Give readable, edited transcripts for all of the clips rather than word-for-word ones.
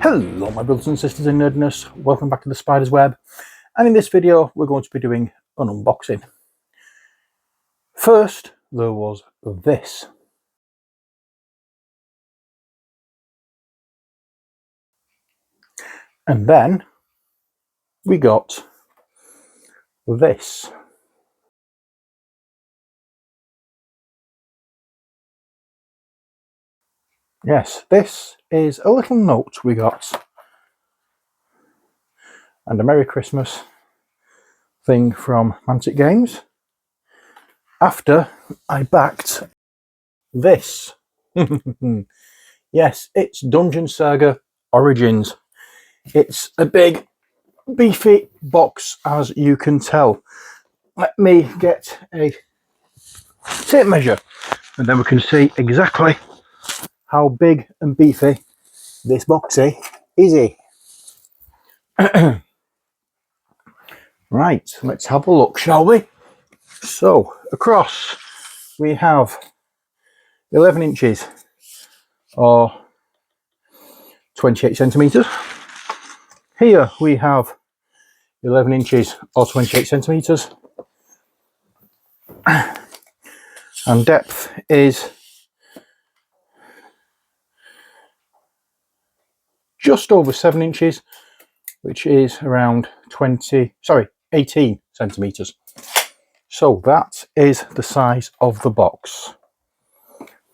Hello my brothers and sisters in nerdness, welcome back to the Spider's Web, and in this video we're going to be doing an unboxing. First there was this. And then we got this. Yes, this is a little note we got, and a Merry Christmas thing from Mantic Games after I backed this. Yes, it's Dungeon Saga Origins. It's a big beefy box, as you can tell. Let me get a tape measure and then we can see exactly how big and beefy this boxy is. Right, let's have a look, shall we? So across we have 11 inches or 28 centimeters. Here we have 11 inches or 28 centimeters, and depth is just over 7 inches, which is around 18 centimeters. So that is the size of the box.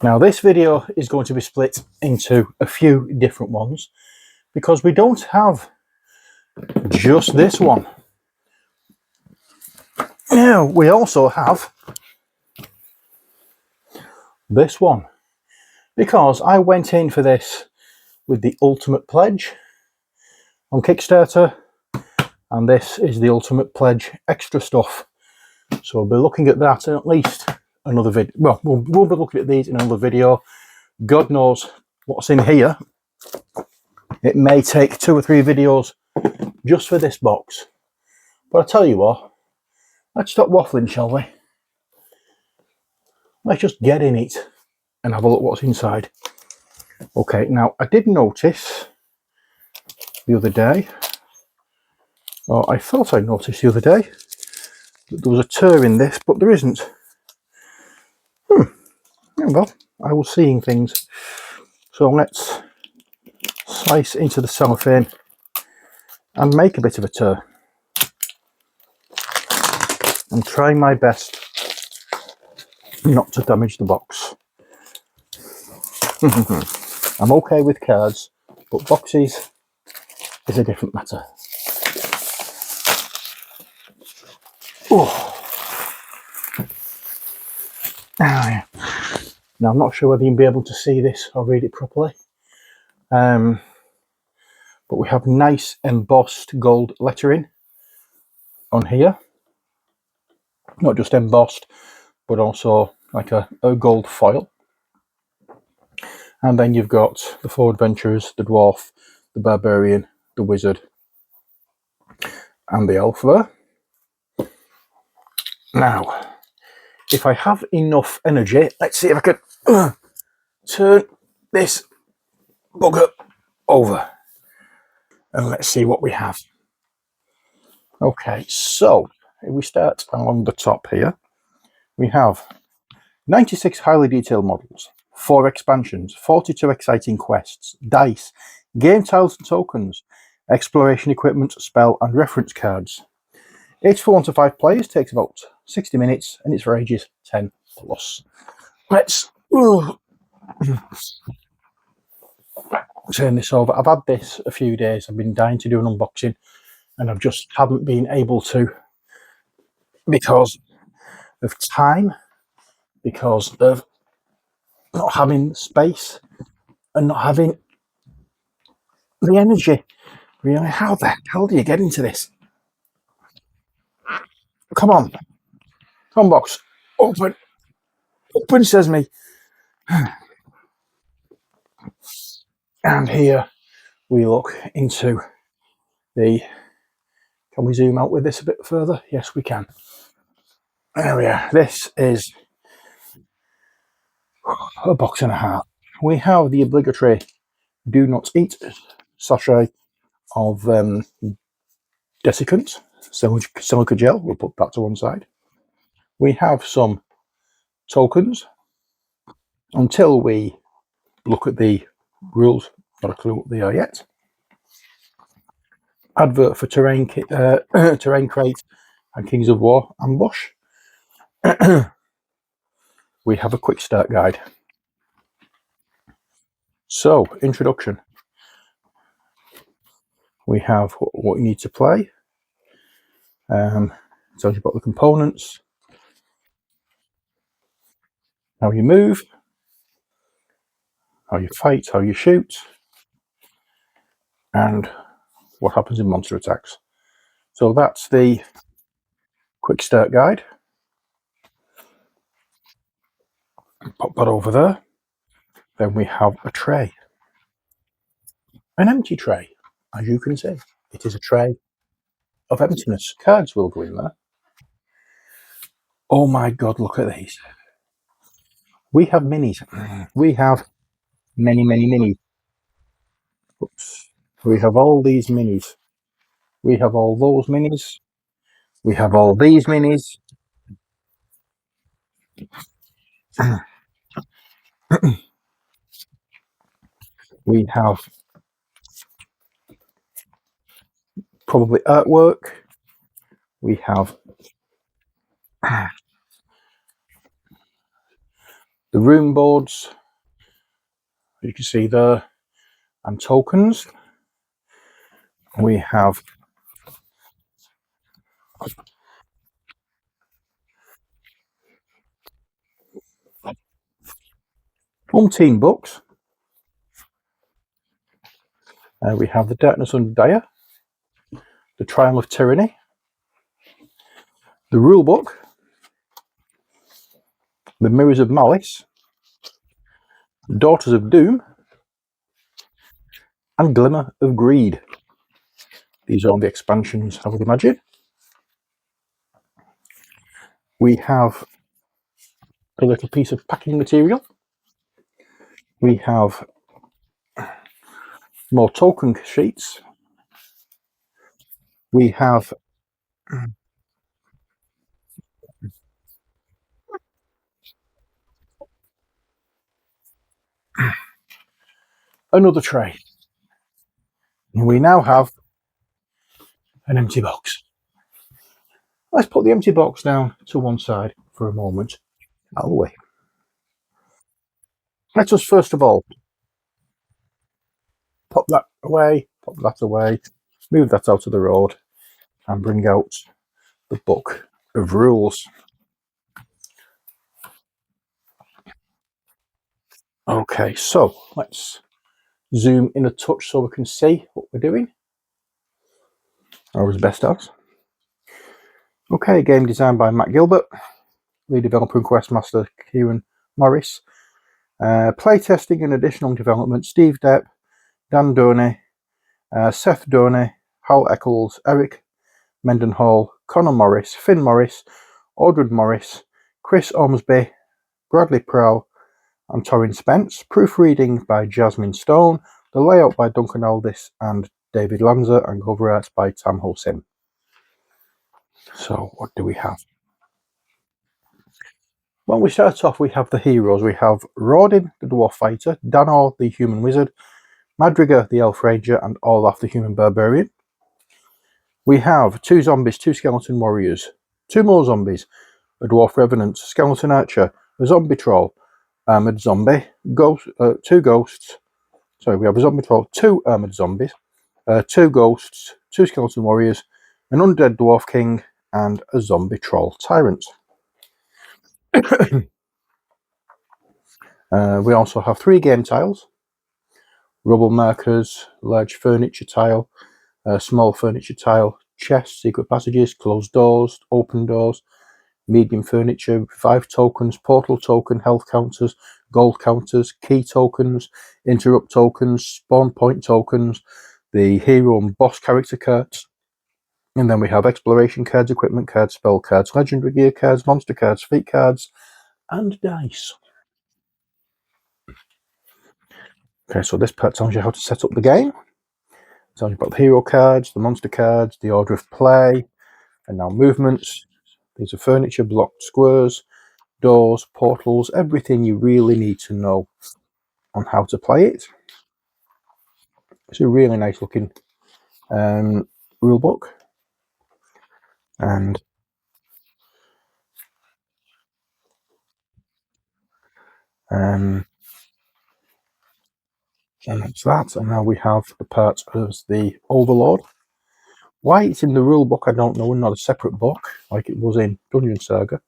Now this video is going to be split into a few different ones because we don't have just this one. Now we also have this one, because I went in for this with the Ultimate Pledge on Kickstarter, and this is the Ultimate Pledge extra stuff. So we'll be looking at that in at least another video. Well, we'll be looking at these in another video. God knows what's in here. It may take 2 or 3 videos just for this box. But I tell you what, let's stop waffling, shall we? Let's just get in it and have a look what's inside. Okay, now I did notice the other day, or I thought I noticed the other day, that there was a tear in this, but there isn't. Yeah, well, I was seeing things. So let's slice into the cellophane and make a bit of a tear. And try my best not to damage the box. I'm okay with cards, but boxes is a different matter. Oh. Yeah. Now I'm not sure whether you'll be able to see this or read it properly. But we have nice embossed gold lettering on here. Not just embossed, but also like a gold foil. And then you've got the 4 adventurers, the dwarf, the barbarian, the wizard, and the elf there. Now, if I have enough energy, let's see if I can turn this bugger over. And let's see what we have. Okay, so if we start along the top here, we have 96 highly detailed models, 4 expansions, 42 exciting quests, dice, game tiles and tokens, exploration equipment, spell and reference cards. It's for 1 to 5 players, takes about 60 minutes, and it's for ages 10 plus. Let's turn this over. I've had this a few days. I've been dying to do an unboxing, and I've just haven't been able to because of time, because of not having space and not having the energy. Really, how the hell do you get into this? Come on, box, open, open, says me. And here we look into the. Can we zoom out with this a bit further? Yes, we can. There we are. This is a box and a half. We have the obligatory "do not eat" sachet of desiccant, silica gel. We'll put that to one side. We have some tokens. Until we look at the rules, not a clue what they are yet. Advert for terrain crate and Kings of War ambush. We have a quick start guide. So, introduction. We have what you need to play. Tells you about the components, how you move, how you fight, how you shoot, and what happens in monster attacks. So that's the quick start guide. Pop that over there. Then we have a tray. An empty tray, as you can see. It is a tray of emptiness. Cards will go in there. Oh my god, look at these. We have minis. We have many minis. Oops. We have all these minis. We have all those minis. We have all these minis. We have probably artwork. We have the room boards, you can see there, and tokens. We have umpteen books. We have the Darkness Under Dire, the Trial of Tyranny, the Rule Book, the Mirrors of Malice, the Daughters of Doom, and Glimmer of Greed. These are all the expansions, I would imagine. We have a little piece of packing material. We have more token sheets. We have another tray. And we now have an empty box. Let's put the empty box down to one side for a moment. Out of the way. Let us first of all pop that away, move that out of the road, and bring out the book of rules. Okay, so let's zoom in a touch so we can see what we're doing, or as best as. Okay, game designed by Matt Gilbert, lead developer and questmaster Kieran Morris, playtesting and additional development Steve Depp, Dan Doney, Seth Doney, Hal Eccles, Eric Mendenhall, Connor Morris, Finn Morris, Audred Morris, Chris Ormsby, Bradley Prowl, and Torrin Spence. Proofreading by Jasmine Stone. The layout by Duncan Aldis and David Lanza, and cover art by Tam Ho-Sim. So, what do we have? Well, we start off, we have the heroes. We have Rodin, the Dwarf Fighter, Danor, the Human Wizard, Madriga, the Elf Ranger, and Olaf, the Human Barbarian. We have 2 zombies, 2 skeleton warriors, 2 more zombies, a Dwarf Revenant, Skeleton Archer, a Zombie Troll, Armoured Zombie, 2 ghosts. Sorry, we have a Zombie Troll, 2 Armoured Zombies, 2 ghosts, 2 skeleton warriors, an Undead Dwarf King, and a Zombie Troll Tyrant. We also have 3 game tiles, rubble markers, large furniture tile, small furniture tile, chests, secret passages, closed doors, open doors, medium furniture, 5 tokens, portal token, health counters, gold counters, key tokens, interrupt tokens, spawn point tokens, the hero and boss character cards, and then we have exploration cards, equipment cards, spell cards, legendary gear cards, monster cards, feat cards, and dice. Okay, so this part tells you how to set up the game. tells you about the hero cards, the monster cards, the order of play, and now movements. These are furniture, blocked squares, doors, portals, everything you really need to know on how to play it. It's a really nice looking rule book, and that's that. And now we have the part as the Overlord. Why it's in the rule book, I don't know, and not a separate book like it was in Dungeon Saga.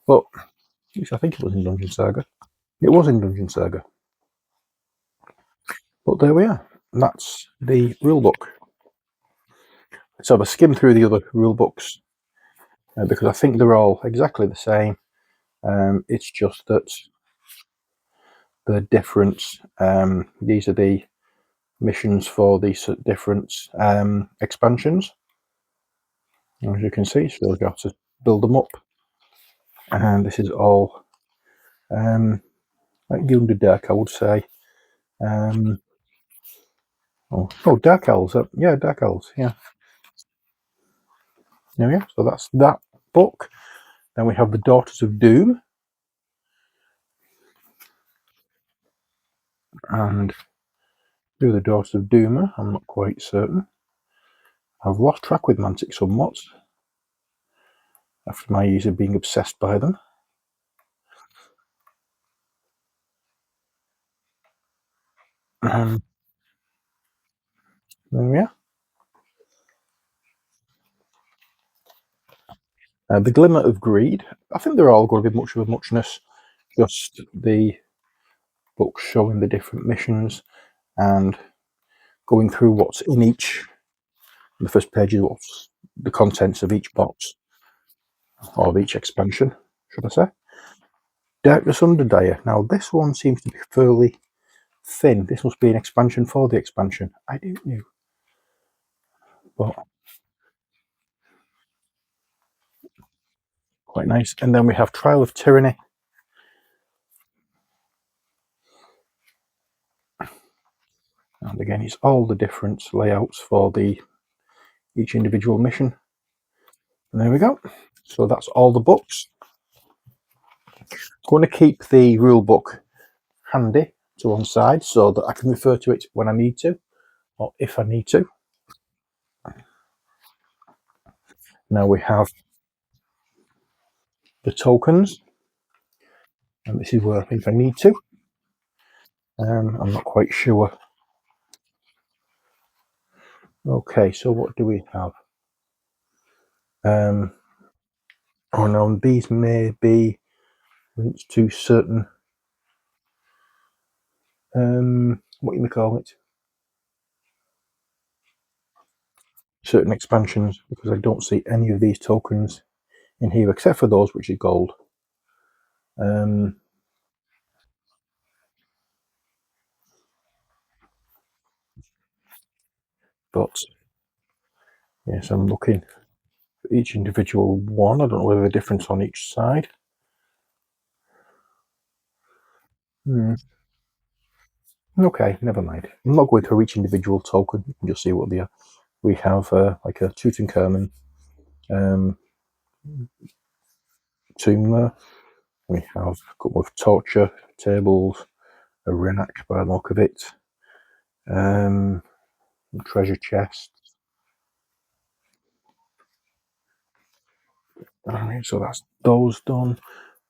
But at least I think it was in Dungeon Saga. It was in Dungeon Saga. But there we are. That's the rule book. Let's have a skim through the other rule books because I think they're all exactly the same. It's just that the difference. These are the missions for these different expansions. As you can see, so you have to build them up, and this is all like Dark, I would say. Dark Elves. Yeah, Dark Elves. Yeah. There we are. So that's that book. Then we have the Daughters of Doom, and who the Daughters of Doom are, I'm not quite certain. I've lost track with Mantic somewhat after my years of being obsessed by them. There we are. The Glimmer of Greed. I think they're all going to be much of a muchness. Just the books showing the different missions and going through what's in each. The first page is what's the contents of each box, or of each expansion, should I say. Darkness Underdire. Now this one seems to be fairly thin. This must be an expansion for the expansion. I don't know. But quite nice. And then we have Trial of Tyranny. And again, it's all the different layouts for each individual mission. And there we go. So that's all the books. I'm going to keep the rule book handy to one side so that I can refer to it when I need to, or if I need to. Now we have the tokens, and this is where I think I need to. I'm not quite sure. Okay, so what do we have? Oh no, these may be linked to certain what you may call it, certain expansions, because I don't see any of these tokens in here except for those which are gold. But yes, I'm looking for each individual one. I don't know whether the difference on each side. Okay, never mind. I'm not going through each individual token. You can just see what they are. We have like a Tutankhamun tomb there. We have a couple of torture tables, a Renak by the look of it, treasure chest. Alright, so that's those done.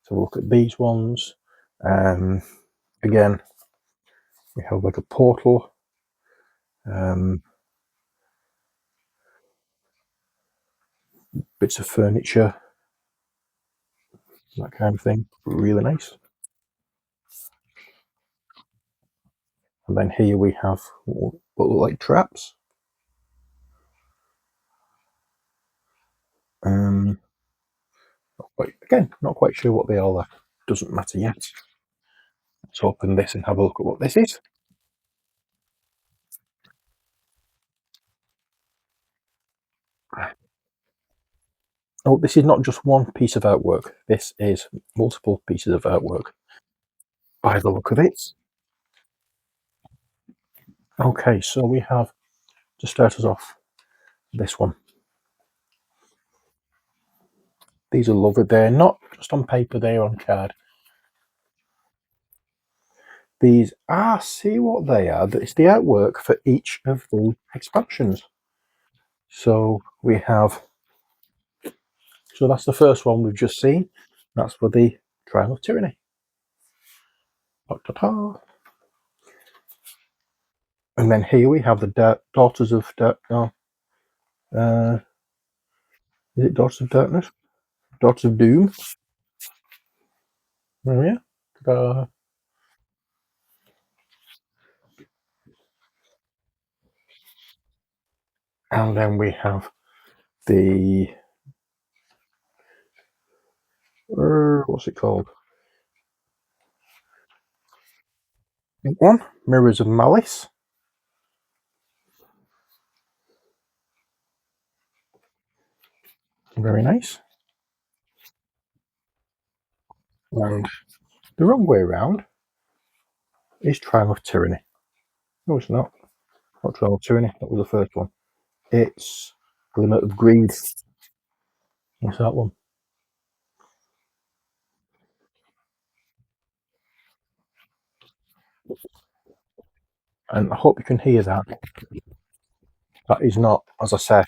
So we'll look at these ones. Again, we have like a portal. Bits of furniture, that kind of thing. Really nice. And then here we have what look like traps. Again, not quite sure what they all are. Doesn't matter yet. Let's open this and have a look at what this is. Oh, this is not just one piece of artwork. This is multiple pieces of artwork by the look of it. Okay, so we have to start us off. This one. These are lovely. They're not just on paper, they're on card. These are, see what they are. It's the artwork for each of the expansions. So we have, so that's the first one we've just seen. That's for the Trial of Tyranny. Ta-ta-ta. And then here we have the Daughters of is it Daughters of Darkness? Daughters of Doom. There we are. Ta-da. And then we have the what's it called? One, Mirrors of Malice. Very nice. And the wrong way around is Trial of Tyranny. No, it's not. Not Trial of Tyranny. That was the first one. It's Glimmer of Greed. What's that one? And I hope you can hear that. That is not, as I said,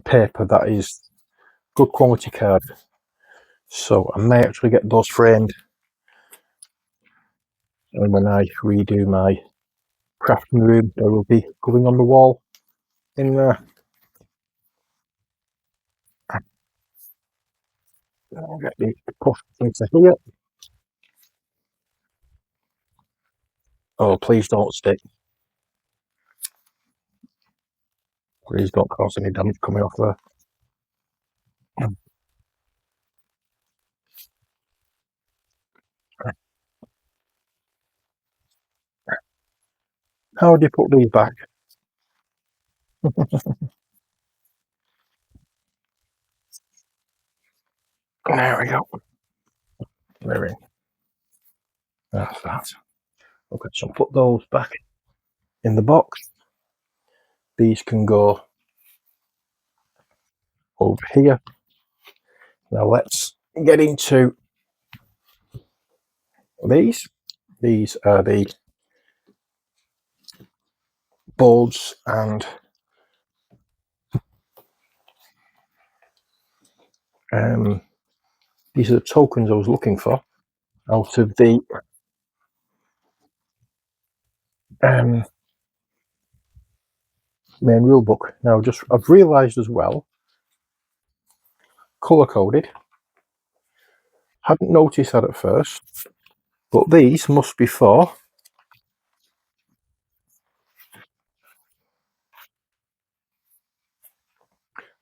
paper. That is good quality card. So I may actually get those framed. And when I redo my crafting room, they will be going on the wall in there. I'll get the push into here. Oh, please don't stick. Please don't cause any damage coming off there. How would you put these back? There we go. There we go. That's that. Okay, so put those back in the box. These can go over here. Now let's get into these. These are the boards, and these are the tokens I was looking for out of the main rulebook. Now, I've realised as well, colour coded. Hadn't noticed that at first, but these must be for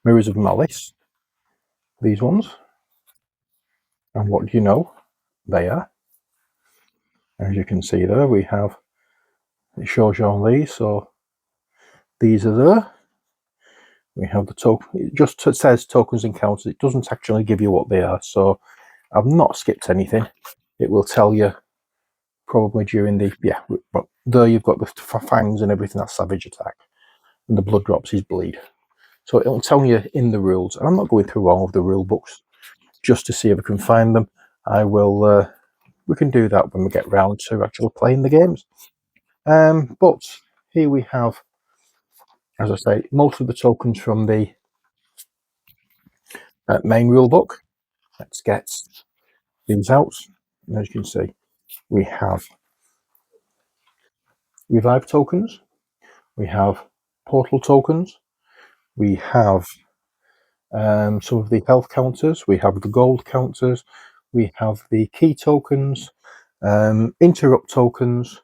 Mirrors of Malice. These ones, and what do you know? They are. As you can see there, we have, it shows you on these, so these are there. We have the token, it just says tokens encounters, it doesn't actually give you what they are, so I've not skipped anything. It will tell you probably during the, but there you've got the fangs and everything, that's savage attack, and the blood drops is bleed. So it'll tell you in the rules, and I'm not going through all of the rule books just to see if I can find them. I will, we can do that when we get round to actually playing the games. But here we have, as I say, most of the tokens from the main rule book. Let's get these out. And as you can see, we have revive tokens, we have portal tokens, we have some of the health counters, we have the gold counters, we have the key tokens, interrupt tokens.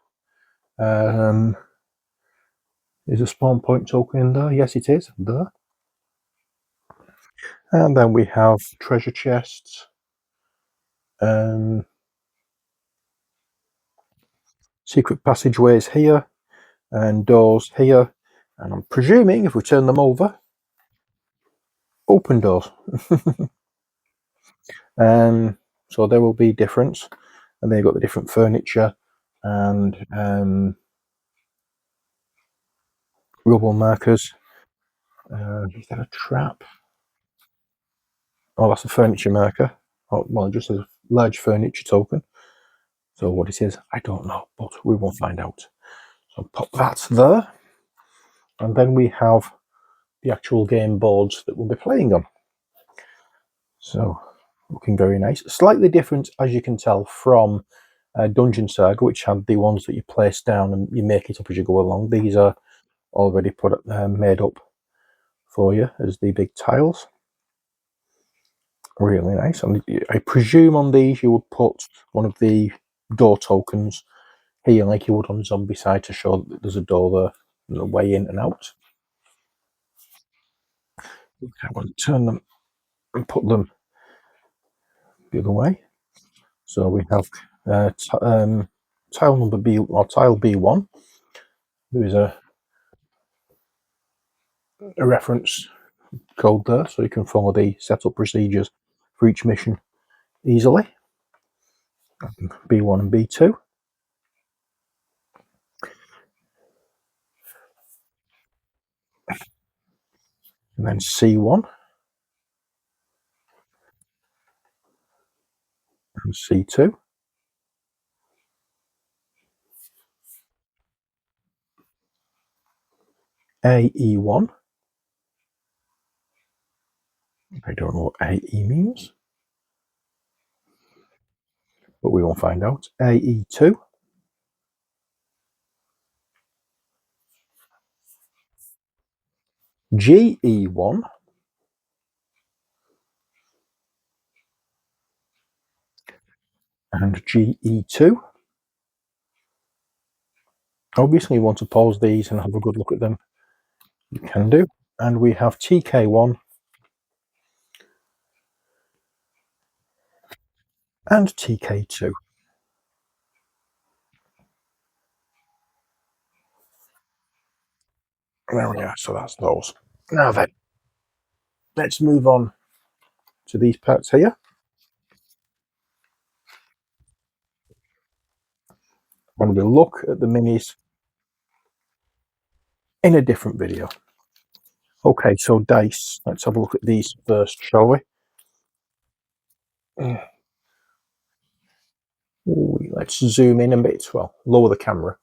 Is a spawn point token in there? Yes, it is there. And then we have treasure chests, secret passageways here, and doors here. And I'm presuming if we turn them over, open doors. So there will be difference, and then you've got the different furniture, and rubble markers. Is that a trap? Oh, that's a furniture marker. Oh, well, it just says large furniture token. So what it is, I don't know, but we will find out. So pop that there. And then we have the actual game boards that we'll be playing on. So looking very nice. Slightly different, as you can tell, from Dungeon Saga, which had the ones that you place down and you make it up as you go along. These are already made up for you as the big tiles. Really nice. And I presume on these you would put one of the door tokens here, like you would on Zombie Side, to show that there's a door there and a way in and out. I want to turn them and put them the other way. So we have tile number B, or tile B1. There is a reference code there, so you can follow the setup procedures for each mission easily. B1 and B2. And then C1 and C2. AE1. I don't know what AE means, but we will find out. AE2. GE1. And GE2. Obviously, you want to pause these and have a good look at them. You can do. And we have TK1 and TK2. There we are, so that's those. Now then, let's move on to these parts here. And we'll look at the minis in a different video. Okay, so dice. Let's have a look at these first, shall we? Ooh, let's zoom in a bit. Well, lower the camera.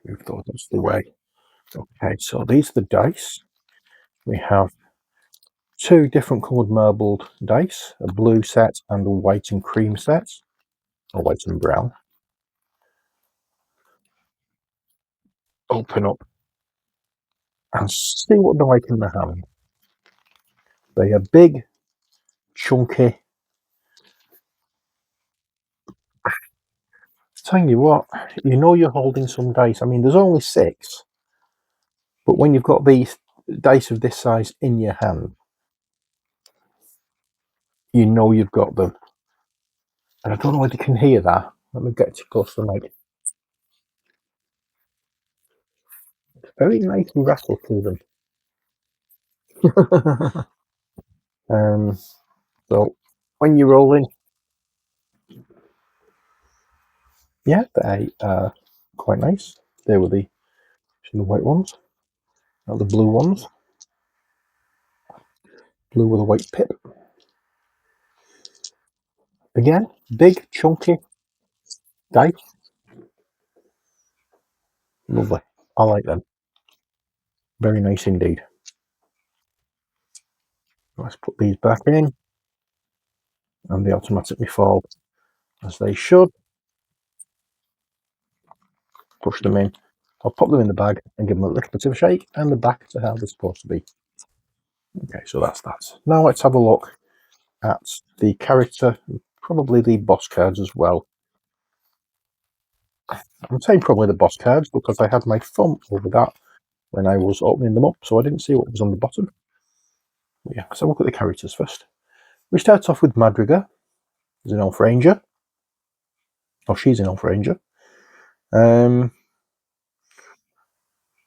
Move those the way. Okay, so these are the dice. We have two different coloured marbled dice, a blue set and a white and cream set, or white and brown. Open up and see what they're like in the hand. They are big, chunky. Tell you what, you know you're holding some dice. I mean, there's only 6, but when you've got these dice of this size in your hand, you know you've got them. And I don't know whether you can hear that. Let me get too close to the mic. Very nice rattle to them. So when you're rolling, yeah, they are quite nice. They were the white ones, not the blue ones. Blue with a white pip. Again, big, chunky dice. Lovely. I like them. Very nice indeed. Let's put these back in, and they automatically fall as they should. Push them in. I'll pop them in the bag and give them a little bit of a shake, and they're back to how they're supposed to be. Okay, so that's that. Now let's have a look at the character, probably the boss cards as well. I'm saying probably the boss cards because I had my thumb over that when I was opening them up, so I didn't see what was on the bottom. But yeah, so look at the characters first. We start off with Madriga, who's an elf ranger. Oh, she's an elf ranger.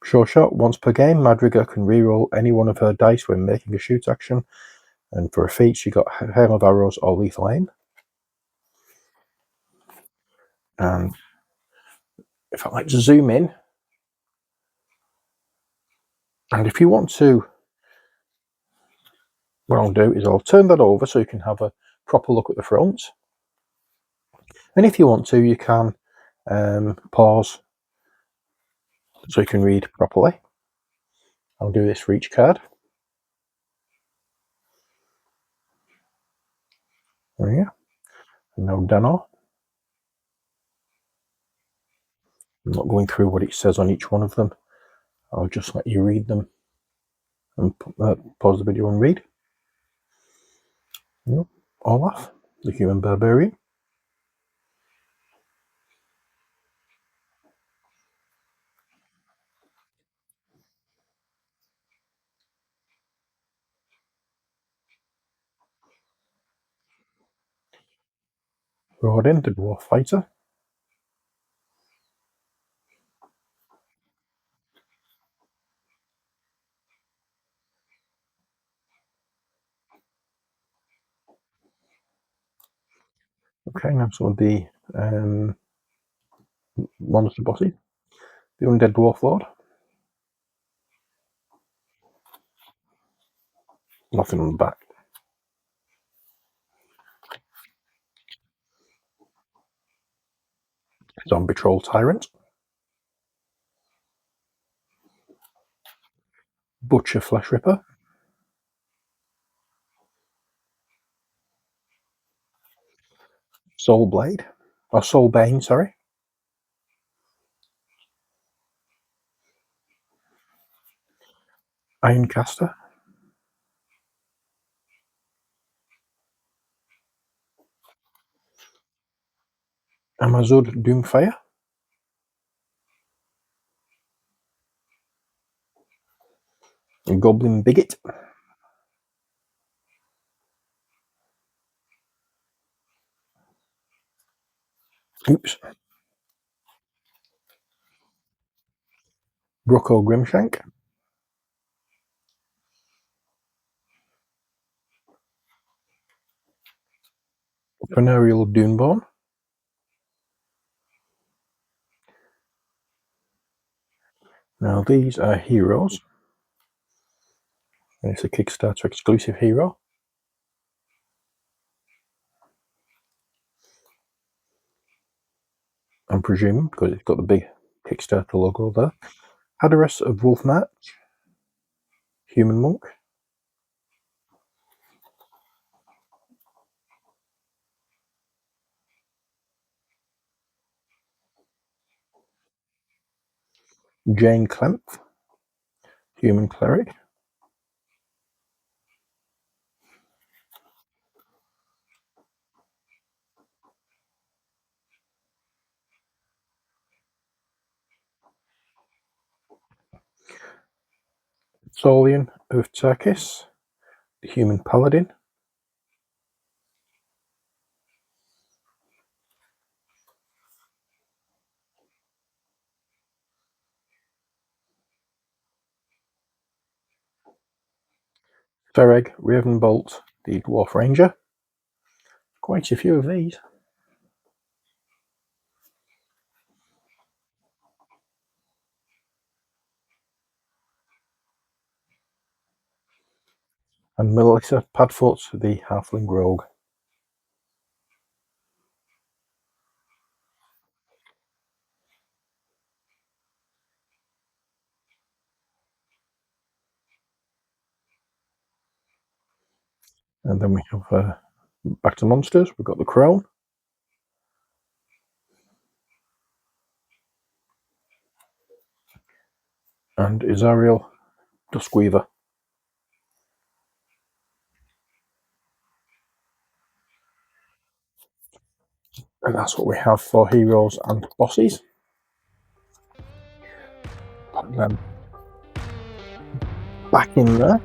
Sure shot. Once per game, Madriga can reroll any one of her dice when making a shoot action. And for a feat, you got Hail of Arrows or Lethal Aim. And if I like to zoom in, and if you want to, what I'll do is I'll turn that over so you can have a proper look at the front. And if you want to, you can pause so you can read properly. I'll do this for each card. There you go. And now Dano. I'm not going through what it says on each one of them. I'll just let you read them and pause the video and read. Yep. Olaf, the human barbarian. Rodin, the dwarf fighter. Okay, now some of the monster bosses. The undead dwarf lord. Nothing on the back. Zombie troll tyrant. Butcher flesh ripper. Soul blade. Or soul bane, sorry. Ironcaster. Amazud Doomfire. Goblin bigot. Oops. Brucko Grimshank. Venereal Duneborn. Now these are heroes. And it's a Kickstarter exclusive hero. I'm presuming, because it's got the big Kickstarter logo there. Hadaras of Wolfmarch. Human Monk. Jane Clemp. Human Cleric. Solian of Turkis. The Human Paladin. Fereg Ravenbolt, the Dwarf Ranger. Quite a few of these. And Melissa Padfoot, the Halfling Rogue. And then we have back to monsters. We've got the Crone. And Izariel Duskweaver. And that's what we have for heroes and bosses. Put them back in there.